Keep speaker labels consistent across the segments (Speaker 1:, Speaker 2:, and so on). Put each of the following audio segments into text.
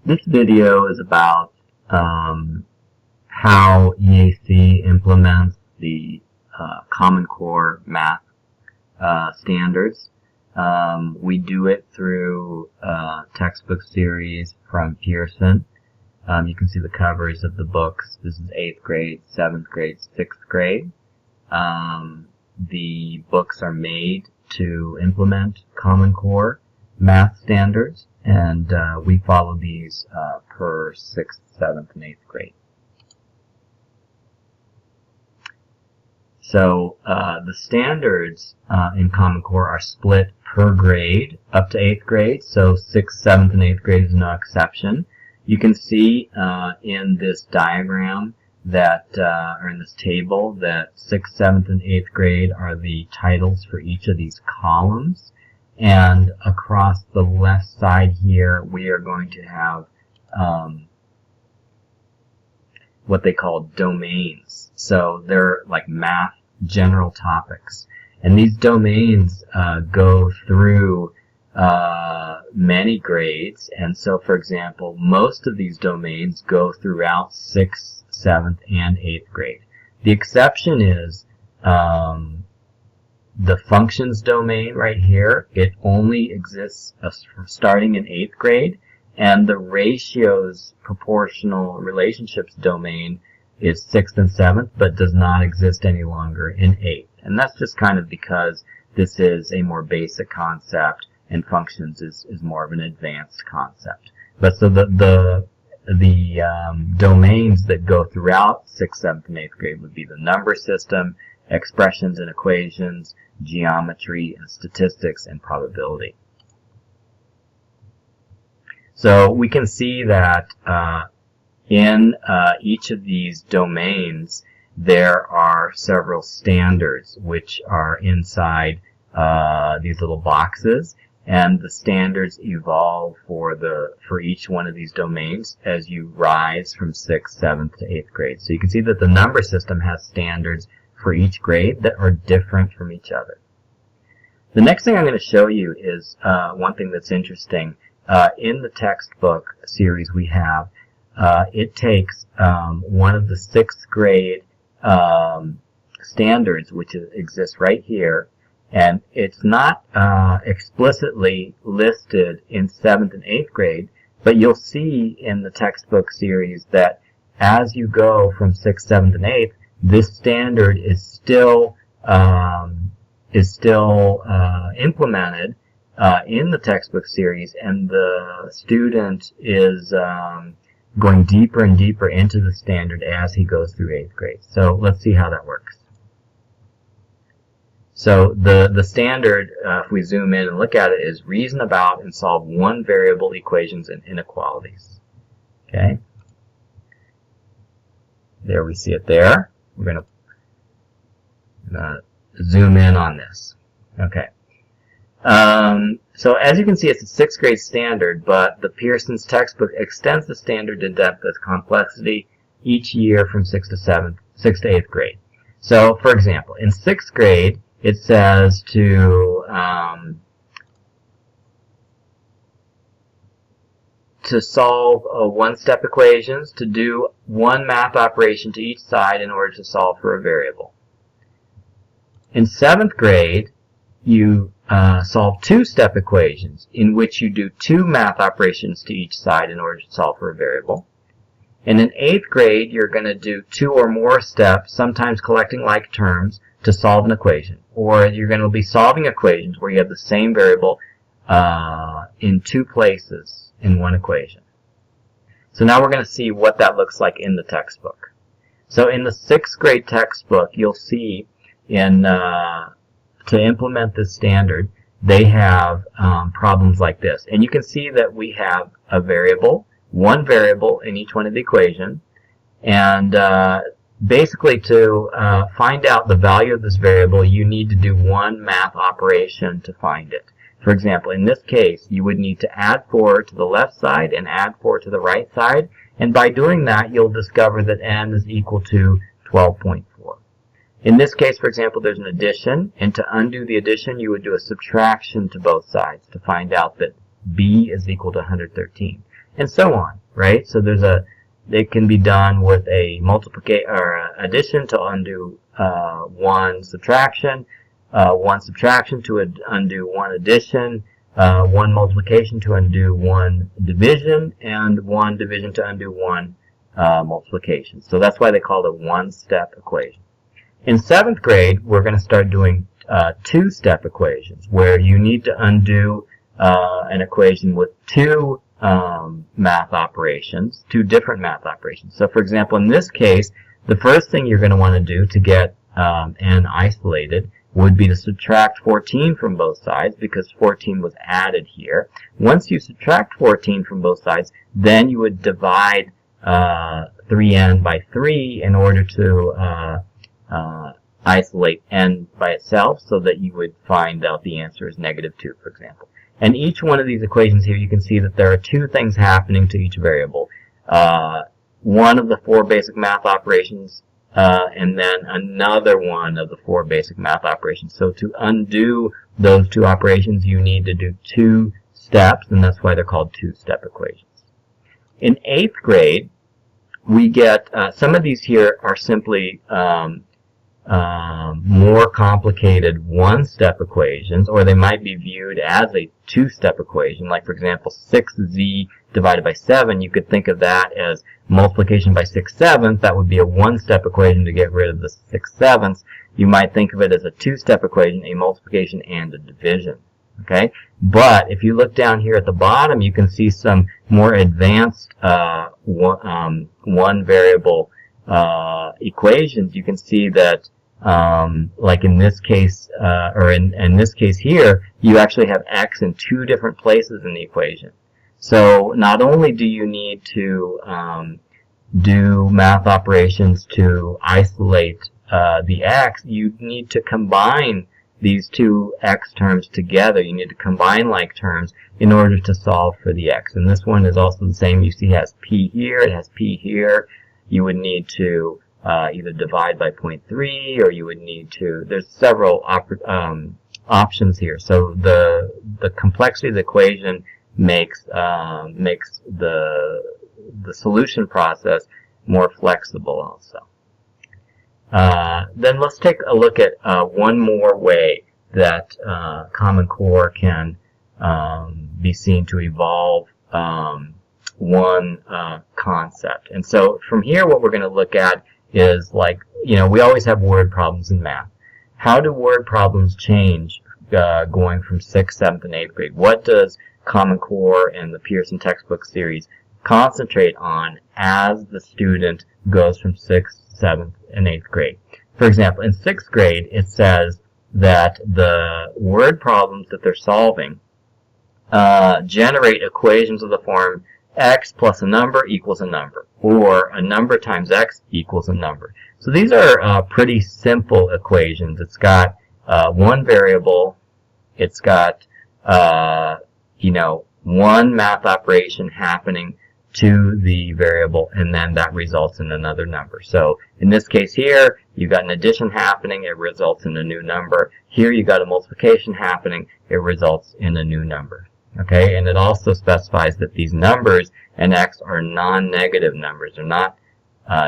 Speaker 1: This video is about how EAC implements the Common Core Math standards. We do it through a textbook series from Pearson. You can see the covers of the books. This is 8th grade, 7th grade, 6th grade. The books are made to implement Common Core Math standards, and we follow these per 6th, 7th, and 8th grade. So the standards in Common Core are split per grade up to 8th grade, so 6th, 7th, and 8th grade is no exception. You can see in this diagram that, or in this table, that 6th, 7th, and 8th grade are the titles for each of these columns. And across the left side here, we are going to have what they call domains. So they're like math general topics. And these domains go through many grades. And so, for example, most of these domains go throughout 6th, 7th, and 8th grade. The exception is the functions domain right here. It only exists starting in 8th grade, and the ratios proportional relationships domain is 6th and 7th, but does not exist any longer in 8th. And that's just kind of because this is a more basic concept, and functions is more of an advanced concept. But so the domains that go throughout 6th, 7th, and 8th grade would be the number system, expressions and equations, geometry and statistics, and probability. So we can see that in each of these domains there are several standards which are inside these little boxes, and the standards evolve for each one of these domains as you rise from 6th, 7th to 8th grade. So you can see that the number system has standards for each grade that are different from each other. The next thing I'm going to show you is one thing that's interesting. In the textbook series we have, it takes one of the 6th grade standards, which exists right here, and it's not explicitly listed in 7th and 8th grade, but you'll see in the textbook series that as you go from 6th, 7th, and 8th, this standard is still implemented in the textbook series, and the student is going deeper and deeper into the standard as he goes through 8th grade. So let's see how that works. So the standard, if we zoom in and look at it, is reason about and solve one variable equations and inequalities. Okay. There we see it there. We're going to zoom in on this. Okay. So as you can see, it's a 6th grade standard, but the Pearson's textbook extends the standard to depth of complexity each year from 6th to 8th grade. So, for example, in 6th grade, it says to solve one-step equations, to do one math operation to each side in order to solve for a variable. In 7th grade, you solve two-step equations in which you do two math operations to each side in order to solve for a variable. And in 8th grade, you're going to do two or more steps, sometimes collecting like terms, to solve an equation. Or you're going to be solving equations where you have the same variable in two places in one equation. So now we're going to see what that looks like in the textbook. So in the 6th grade textbook, you'll see to implement this standard, they have problems like this. And you can see that we have a variable, one variable in each one of the equations, and basically to find out the value of this variable, you need to do one math operation to find it. For example, in this case, you would need to add 4 to the left side and add 4 to the right side, and by doing that, you'll discover that n is equal to 12.4. In this case, for example, there's an addition, and to undo the addition, you would do a subtraction to both sides to find out that b is equal to 113. and so on, right? So it can be done with a multiplication or addition to undo one subtraction, one subtraction to undo one addition, one multiplication to undo one division, and one division to undo one multiplication. So that's why they call it a one-step equation. In 7th grade, we're going to start doing two-step equations, where you need to undo an equation with two math operations, two different math operations. So for example, in this case, the first thing you're going to want to do to get n isolated would be to subtract 14 from both sides, because 14 was added here. Once you subtract 14 from both sides, then you would divide 3n by 3 in order to isolate n by itself, so that you would find out the answer is -2, for example. And each one of these equations here, you can see that there are two things happening to each variable. One of the four basic math operations, and then another one of the four basic math operations. So to undo those two operations, you need to do two steps, and that's why they're called two-step equations. In 8th grade, we get, some of these here are simply more complicated one-step equations, or they might be viewed as a two-step equation. Like, for example, 6z divided by 7, you could think of that as multiplication by 6/7. That would be a one-step equation to get rid of the 6/7. You might think of it as a two-step equation, a multiplication and a division. Okay? But if you look down here at the bottom, you can see some more advanced one variable equations. You can see that like in this case, or in this case here, you actually have x in two different places in the equation. So not only do you need to do math operations to isolate the x, you need to combine these two x terms together. You need to combine like terms in order to solve for the x. And this one is also the same. You see it has p here, it has p here. You would need to either divide by 0.3, or you would need to, there's several options here. So the complexity of the equation makes the solution process more flexible also. Then let's take a look at one more way that Common Core can be seen to evolve one concept. And so from here, what we're going to look at is, like, we always have word problems in math. How do word problems change going from 6th, 7th, and 8th grade? What does Common Core and the Pearson textbook series concentrate on as the student goes from 6th, 7th, and 8th grade? For example, in 6th grade, it says that the word problems that they're solving generate equations of the form x plus a number equals a number, or a number times x equals a number. So these are pretty simple equations. It's got one variable, it's got one math operation happening to the variable, and then that results in another number. So in this case here, you've got an addition happening, it results in a new number. Here you got a multiplication happening, it results in a new number. Okay, and it also specifies that these numbers and x are non-negative numbers. They're not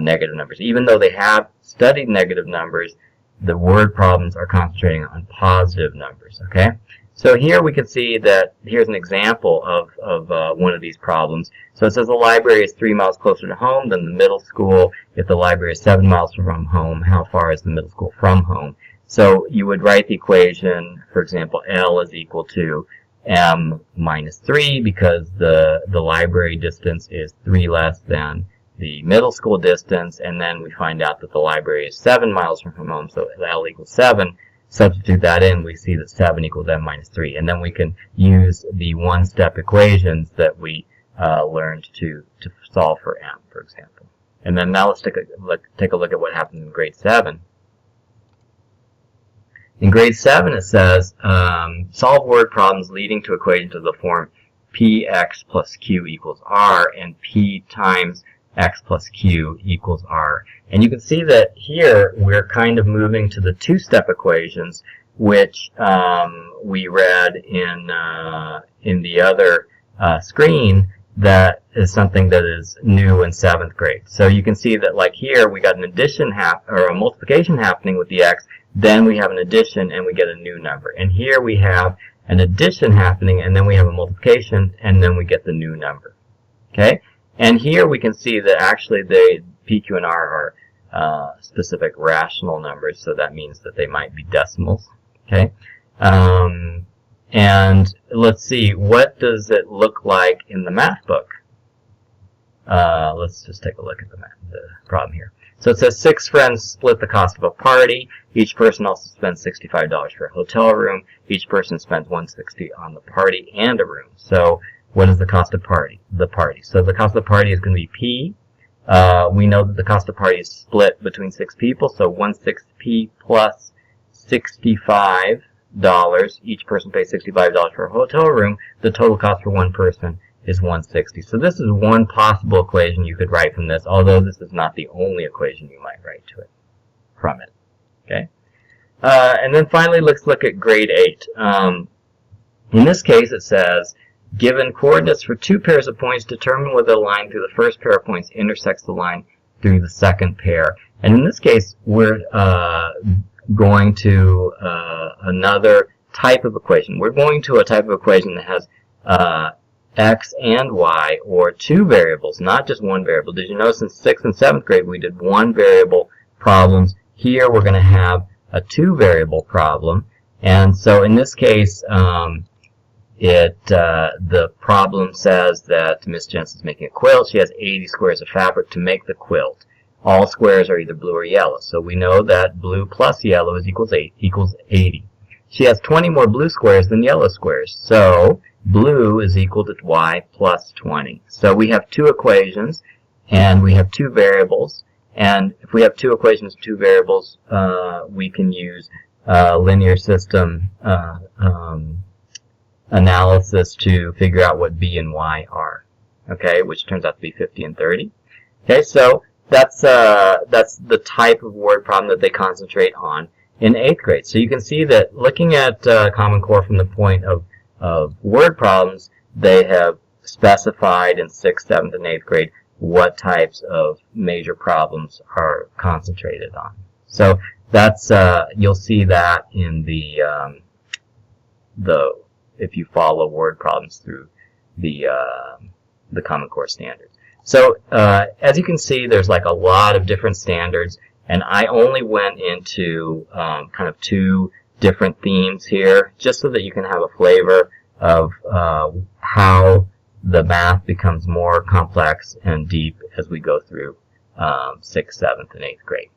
Speaker 1: negative numbers. Even though they have studied negative numbers, the word problems are concentrating on positive numbers. Okay, so here we can see that here's an example of one of these problems. So it says the library is 3 miles closer to home than the middle school. If the library is 7 miles from home, how far is the middle school from home? So you would write the equation, for example, L is equal to m minus 3, because the library distance is 3 less than the middle school distance, and then we find out that the library is 7 miles from home, so L equals 7. Substitute that in, we see that 7 equals m minus 3, and then we can use the one-step equations that we learned to solve for m, for example. And then now let's take a look at what happens in grade 7. In grade 7, it says, solve word problems leading to equations of the form px plus q equals r and p times x plus q equals r. And you can see that here we're kind of moving to the two-step equations, which we read in the other screen, that is something that is new in 7th grade. So you can see that like here we got an addition or a multiplication happening with the x, then we have an addition and we get a new number. And here we have an addition happening and then we have a multiplication and then we get the new number. Okay? And here we can see that actually the P, Q, and R are specific rational numbers, so that means that they might be decimals. Okay? And let's see, what does it look like in the math book? Let's just take a look at the problem here. So it says 6 friends split the cost of a party. Each person also spends $65 for a hotel room. Each person spends $160 on the party and a room. So what is the cost of the party? So the cost of the party is going to be P. We know that the cost of the party is split between 6 people, so 160P plus $65. Each person pays $65 for a hotel room. The total cost for one person is $160. So this is one possible equation you could write from this, although this is not the only equation you might write from it. Okay. And then finally, let's look at grade 8. In this case, it says, given coordinates for 2 pairs of points, determine whether the line through the first pair of points intersects the line through the second pair. And in this case, we're going to another type of equation. We're going to a type of equation that has x and y, or 2 variables, not just one variable. Did you notice in 6th and 7th grade we did 1 variable problems? Here we're going to have a 2 variable problem. And so in this case, the problem says that Miss Jensen's making a quilt. She has 80 squares of fabric to make the quilt. All squares are either blue or yellow. So we know that blue plus yellow is equals 80. She has 20 more blue squares than yellow squares. So blue is equal to y plus 20. So we have 2 equations and we have 2 variables. And if we have 2 equations, 2 variables, we can use linear system analysis to figure out what b and y are. Okay, which turns out to be 50 and 30. Okay, so that's the type of word problem that they concentrate on in 8th grade. So you can see that looking at Common Core from the point of word problems, they have specified in 6th, 7th, and 8th grade what types of major problems are concentrated on. So that's you'll see that in the if you follow word problems through the Common Core standards. So as you can see, there's like a lot of different standards, and I only went into kind of 2 different themes here, just so that you can have a flavor of how the math becomes more complex and deep as we go through 6th, 7th, and 8th grade.